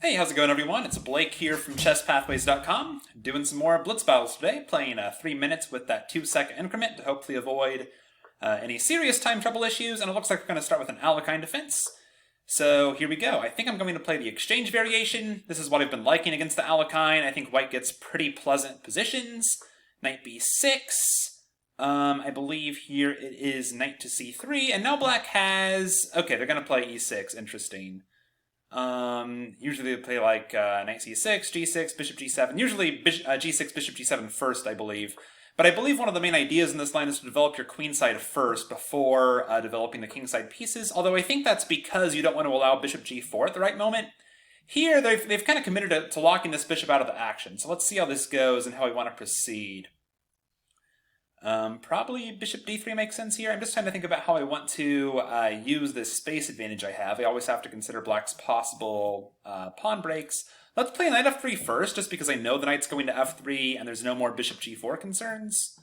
Hey, how's it going, everyone? It's Blake here from ChessPathways.com, doing some more Blitz battles today, playing 3 minutes with that 2-second increment to hopefully avoid any serious time trouble issues, and it looks like we're going to start with an Alekhine defense. So here we go. I think I'm going to play the exchange variation. This is what I've been liking against the Alekhine. I think white gets pretty pleasant positions. Knight b6. I believe here it is knight to c3, and now black has... Okay, they're going to play e6. Interesting. Usually they play like knight c6, g6, bishop g7. Usually g6, bishop g7 first, I believe. But I believe one of the main ideas in this line is to develop your queenside first before developing the kingside pieces. Although I think that's because you don't want to allow bishop g4 at the right moment. Here, they've kind of committed to locking this bishop out of the action. So let's see how this goes and how we want to proceed. Probably bishop d3 makes sense here. I'm just trying to think about how I want to use this space advantage I have. I always have to consider black's possible pawn breaks. Let's play knight f3 first, just because I know the knight's going to f3 and there's no more bishop g4 concerns.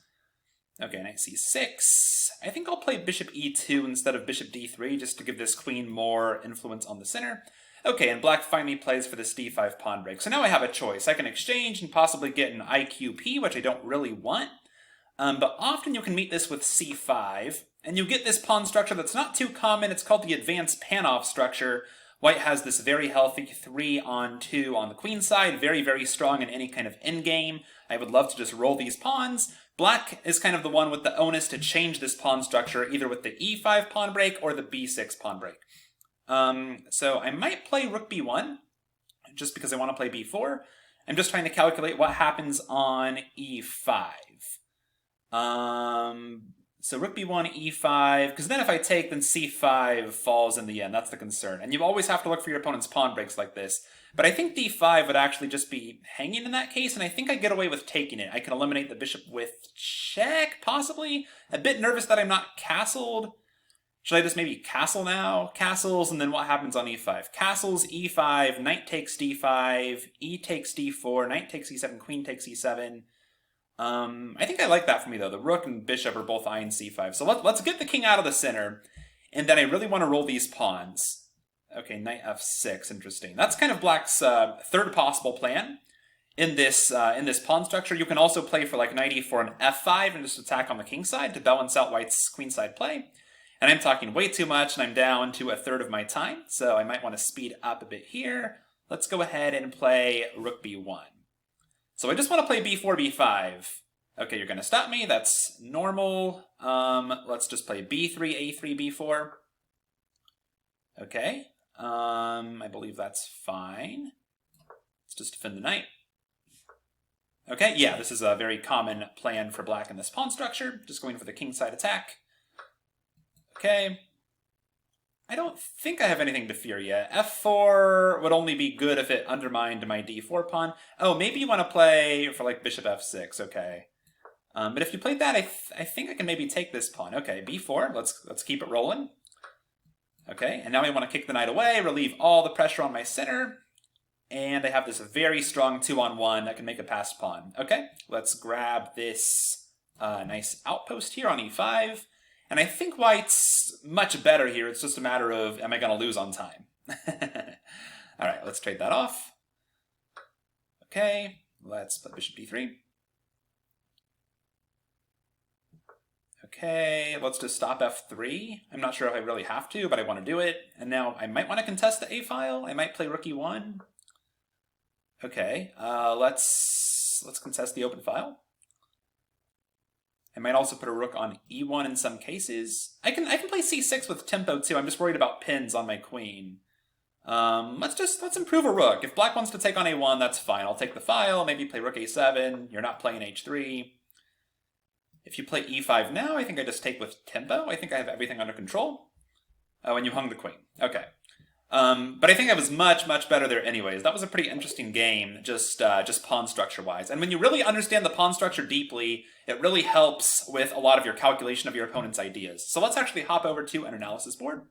Okay, knight c6. I think I'll play bishop e2 instead of bishop d3, just to give this queen more influence on the center. Okay, and black finally plays for this d5 pawn break. So now I have a choice. I can exchange and possibly get an IQP, which I don't really want. But often you can meet this with c5, and you get this pawn structure that's not too common. It's called the advanced Panov structure. White has this very healthy 3-on-2 on the queen side, very, very strong in any kind of endgame. I would love to just roll these pawns. Black is kind of the one with the onus to change this pawn structure, either with the e5 pawn break or the b6 pawn break. So I might play rook b1, just because I want to play b4. I'm just trying to calculate what happens on e5. So rook b1, e5, because then if I take, then c5 falls in the end. That's the concern. And you always have to look for your opponent's pawn breaks like this. But I think d5 would actually just be hanging in that case, and I think I get away with taking it. I can eliminate the bishop with check, possibly. A bit nervous that I'm not castled. Should I just maybe castle now? Castles, and then what happens on e5? Castles, e5, knight takes d5, e takes d4, knight takes e7, queen takes e7. I think I like that for me, though. The rook and bishop are both eyeing c5. So let's get the king out of the center, and then I really want to roll these pawns. Okay, knight f6, interesting. That's kind of black's third possible plan in this pawn structure. You can also play for like knight e4 and f5 and just attack on the king side to balance out white's queenside play. And I'm talking way too much, and I'm down to a third of my time, so I might want to speed up a bit here. Let's go ahead and play rook b1. So I just want to play b4, b5. Okay, you're going to stop me. That's normal. Let's just play b3, a3, b4. Okay. I believe that's fine. Let's just defend the knight. Okay, yeah, this is a very common plan for black in this pawn structure. Just going for the kingside attack. Okay. I don't think I have anything to fear yet. f4 would only be good if it undermined my d4 pawn. Oh, maybe you want to play for like bishop f6. Okay. But if you played that, I think I can maybe take this pawn. Okay, b4. Let's keep it rolling. Okay, and now I want to kick the knight away, relieve all the pressure on my center, and I have this very strong 2-on-1 that can make a passed pawn. Okay, let's grab this nice outpost here on e5. And I think white's much better here. It's just a matter of, am I going to lose on time? All right, let's trade that off. Okay, let's play bishop d3. Okay, let's just stop f3. I'm not sure if I really have to, but I want to do it. And now I might want to contest the a-file. I might play rook e1. Okay, let's contest the open file. I might also put a rook on e1 in some cases. I can play c6 with tempo too. I'm just worried about pins on my queen. Let's improve a rook. If black wants to take on a1, that's fine. I'll take the file, maybe play rook a7. You're not playing h3. If you play e5 now, I think I just take with tempo. I think I have everything under control. Oh, and you hung the queen. Okay. But I think I was much, much better there anyways. That was a pretty interesting game, just pawn structure-wise. And when you really understand the pawn structure deeply, it really helps with a lot of your calculation of your opponent's ideas. So let's actually hop over to an analysis board.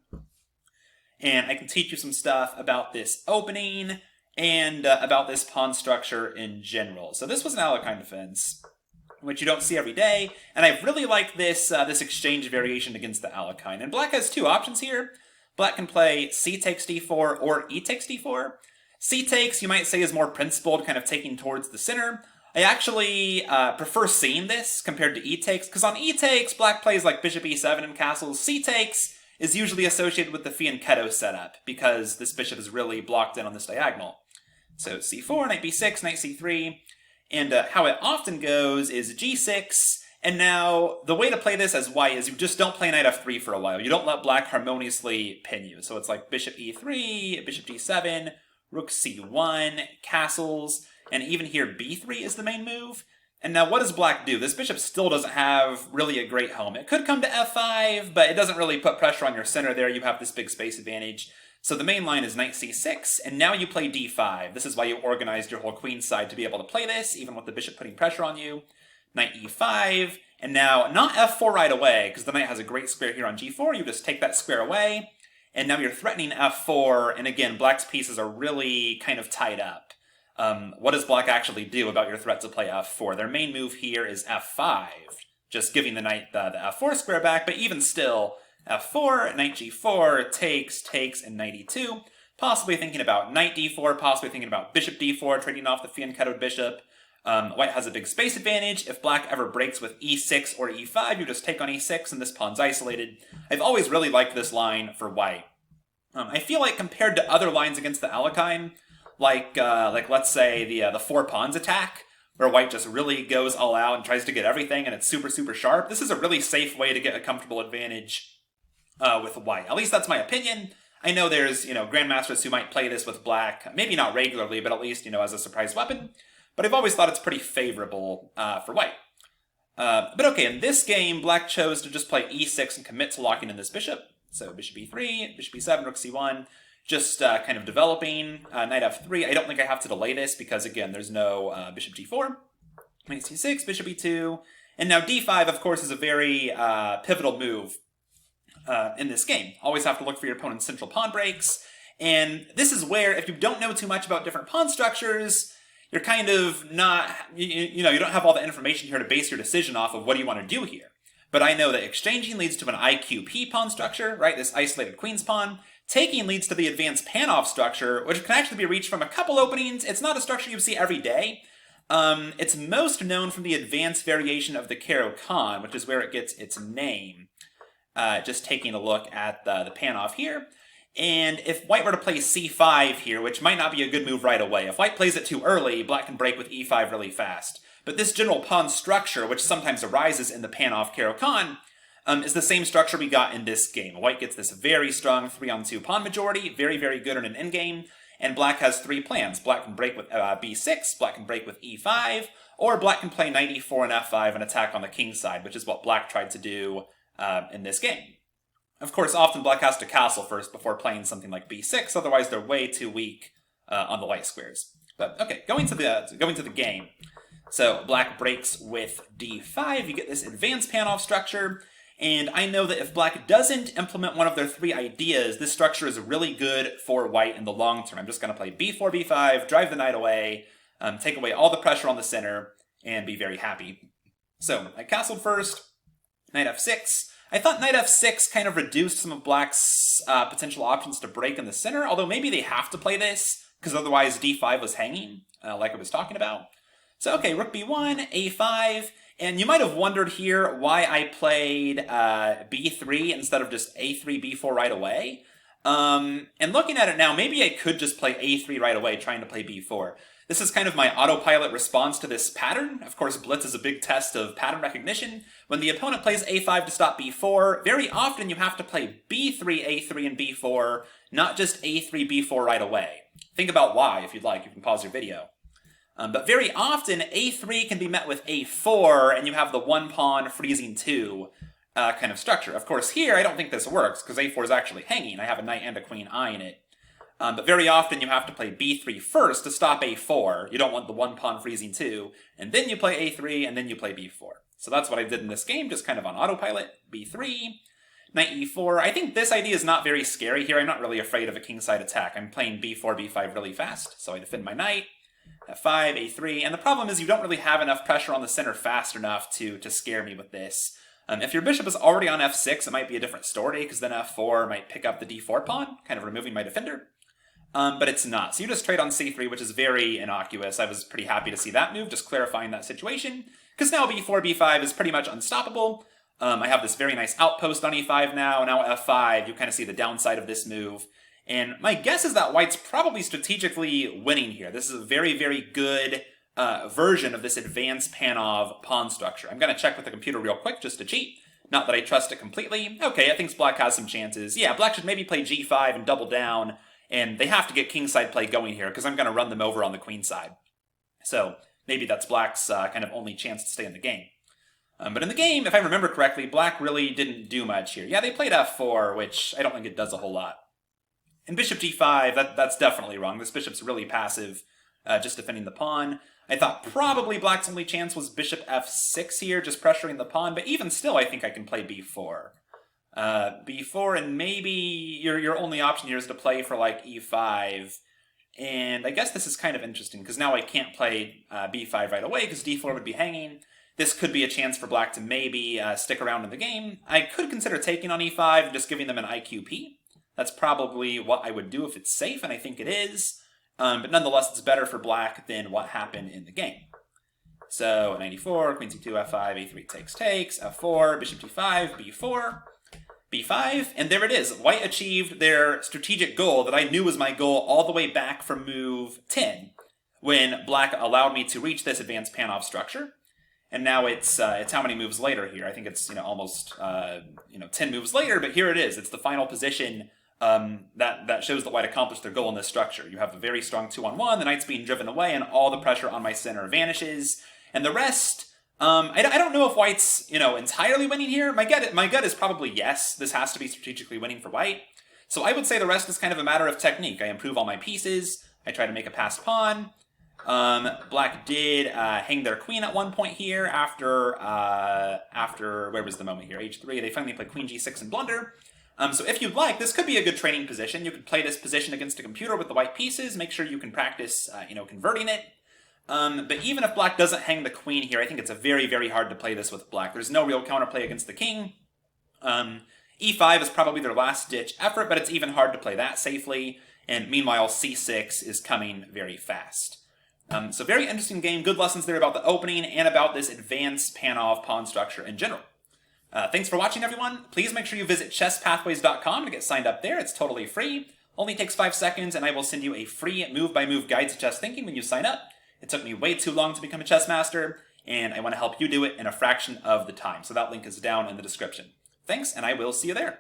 And I can teach you some stuff about this opening and about this pawn structure in general. So this was an Alekhine defense, which you don't see every day. And I really like this, this exchange variation against the Alekhine. And black has two options here. Black can play c takes d4 or e takes d4. C takes, you might say, is more principled, kind of taking towards the center. I actually prefer seeing this compared to E takes, because on E takes, black plays like bishop E7 and castles. C takes is usually associated with the fianchetto setup, because this bishop is really blocked in on this diagonal. So C4, knight B6, knight C3, and how it often goes is G6, and now the way to play this as white is you just don't play knight F3 for a while. You don't let black harmoniously pin you. So it's like bishop E3, bishop G7, rook C1, castles, and even here B3 is the main move. And now what does black do? This bishop still doesn't have really a great home. It could come to F5, but it doesn't really put pressure on your center there. You have this big space advantage. So the main line is knight C6, and now you play D5. This is why you organized your whole queen side to be able to play this, even with the bishop putting pressure on you. Knight E5, and now not F4 right away, because the knight has a great square here on G4. You just take that square away, and now you're threatening F4, and again, black's pieces are really kind of tied up. What does black actually do about your threat to play F4? Their main move here is F5, just giving the knight the F4 square back, but even still, F4, knight G4, takes, and knight E2. Possibly thinking about knight D4, possibly thinking about bishop D4, trading off the fianchettoed bishop. White has a big space advantage. If black ever breaks with E6 or E5, you just take on E6 and this pawn's isolated. I've always really liked this line for white. I feel like compared to other lines against the Alekhine, like let's say the four pawns attack, where white just really goes all out and tries to get everything and it's super, super sharp, this is a really safe way to get a comfortable advantage with white. At least that's my opinion. I know there's, grandmasters who might play this with black, maybe not regularly, but at least, as a surprise weapon. But I've always thought it's pretty favorable for white. But okay, in this game, black chose to just play E6 and commit to locking in this bishop. So bishop E3, bishop E7, rook C1, just kind of developing. Knight F3, I don't think I have to delay this because, again, there's no bishop G4. Knight C6, bishop E2, and now D5, of course, is a very pivotal move in this game. Always have to look for your opponent's central pawn breaks, and this is where, if you don't know too much about different pawn structures, you're kind of not, you don't have all the information here to base your decision off of what do you want to do here. But I know that exchanging leads to an IQP pawn structure, right, this isolated queen's pawn. Taking leads to the advanced Panov structure, which can actually be reached from a couple openings. It's not a structure you see every day. It's most known from the advanced variation of the Caro-Kann, which is where it gets its name. Just taking a look at the Panov here. And if white were to play c5 here, which might not be a good move right away, if white plays it too early, black can break with e5 really fast. But this general pawn structure, which sometimes arises in the Panov Caro-Kann, is the same structure we got in this game. White gets this very strong 3-on-2 pawn majority, very, very good in an endgame, and black has three plans. Black can break with b6, black can break with e5, or black can play knight e4 and f5 and attack on the king side, which is what black tried to do in this game. Of course, often black has to castle first before playing something like b6, otherwise they're way too weak on the white squares. But okay, going to the game. So black breaks with d5, you get this advanced Panov structure, and I know that if black doesn't implement one of their three ideas, this structure is really good for white in the long term. I'm just going to play b4, b5, drive the knight away, take away all the pressure on the center, and be very happy. So I castled first, knight f6. I thought knight f6 kind of reduced some of black's potential options to break in the center, although maybe they have to play this, because otherwise d5 was hanging, like I was talking about. So okay, rook b1, a5, and you might have wondered here why I played b3 instead of just a3, b4 right away. And looking at it now, maybe I could just play a3 right away, trying to play b4. This is kind of my autopilot response to this pattern. Of course, blitz is a big test of pattern recognition. When the opponent plays a5 to stop b4, very often you have to play b3, a3, and b4, not just a3, b4 right away. Think about why, if you'd like. You can pause your video. But very often, a3 can be met with a4, and you have the one pawn freezing 2 kind of structure. Of course, here, I don't think this works, because a4 is actually hanging. I have a knight and a queen eyeing it. But very often, you have to play b3 first to stop a4. You don't want the one pawn freezing 2. And then you play a3, and then you play b4. So that's what I did in this game, just kind of on autopilot. b3, knight e4. I think this idea is not very scary here. I'm not really afraid of a kingside attack. I'm playing b4, b5 really fast, so I defend my knight. f5, a3, and the problem is you don't really have enough pressure on the center fast enough to scare me with this. If your bishop is already on f6, it might be a different story, because then f4 might pick up the d4 pawn, kind of removing my defender. but it's not. So you just trade on c3, which is very innocuous. I was pretty happy to see that move, just clarifying that situation, because now b4, b5 is pretty much unstoppable. I have this very nice outpost on e5 now f5, you kind of see the downside of this move. And my guess is that white's probably strategically winning here. This is a very, very good version of this advanced Panov pawn structure. I'm going to check with the computer real quick just to cheat. Not that I trust it completely. Okay, I think black has some chances. Yeah, black should maybe play g5 and double down, and they have to get kingside play going here because I'm going to run them over on the queen side. So maybe that's black's kind of only chance to stay in the game. But in the game, if I remember correctly, black really didn't do much here. Yeah, they played f4, which I don't think it does a whole lot. And bishop g5, that's definitely wrong. This bishop's really passive, just defending the pawn. I thought probably black's only chance was bishop f6 here, just pressuring the pawn, but even still I think I can play b4. b4, and maybe your only option here is to play for like e5. And I guess this is kind of interesting, because now I can't play b5 right away, because d4 would be hanging. This could be a chance for black to maybe stick around in the game. I could consider taking on e5 and just giving them an IQP. That's probably what I would do if it's safe, and I think it is. But nonetheless, it's better for black than what happened in the game. So, 94, queen c2, f5, a3 takes, f4, bishop d5, b4, b5, and there it is. White achieved their strategic goal that I knew was my goal all the way back from move 10, when black allowed me to reach this advanced Panov structure. And now it's how many moves later here? I think it's almost 10 moves later, but here it is. It's the final position that shows that white accomplished their goal in this structure. You have a very strong 2-on-1, the knight's being driven away, and all the pressure on my center vanishes. And the rest, I don't know if white's entirely winning here. My gut is probably yes. This has to be strategically winning for white. So I would say the rest is kind of a matter of technique. I improve all my pieces. I try to make a passed pawn. Black did hang their queen at one point here after where was the moment here? H3. They finally play queen g6 and blunder. So if you'd like, this could be a good training position. You could play this position against a computer with the white pieces. Make sure you can practice, converting it. But even if black doesn't hang the queen here, I think it's very, very hard to play this with black. There's no real counterplay against the king. E5 is probably their last-ditch effort, but it's even hard to play that safely. And meanwhile, c6 is coming very fast. So very interesting game. Good lessons there about the opening and about this advanced Panov pawn structure in general. Thanks for watching, everyone. Please make sure you visit chesspathways.com to get signed up there. It's totally free. Only takes 5 seconds, and I will send you a free move-by-move guide to chess thinking when you sign up. It took me way too long to become a chess master, and I want to help you do it in a fraction of the time. So that link is down in the description. Thanks, and I will see you there.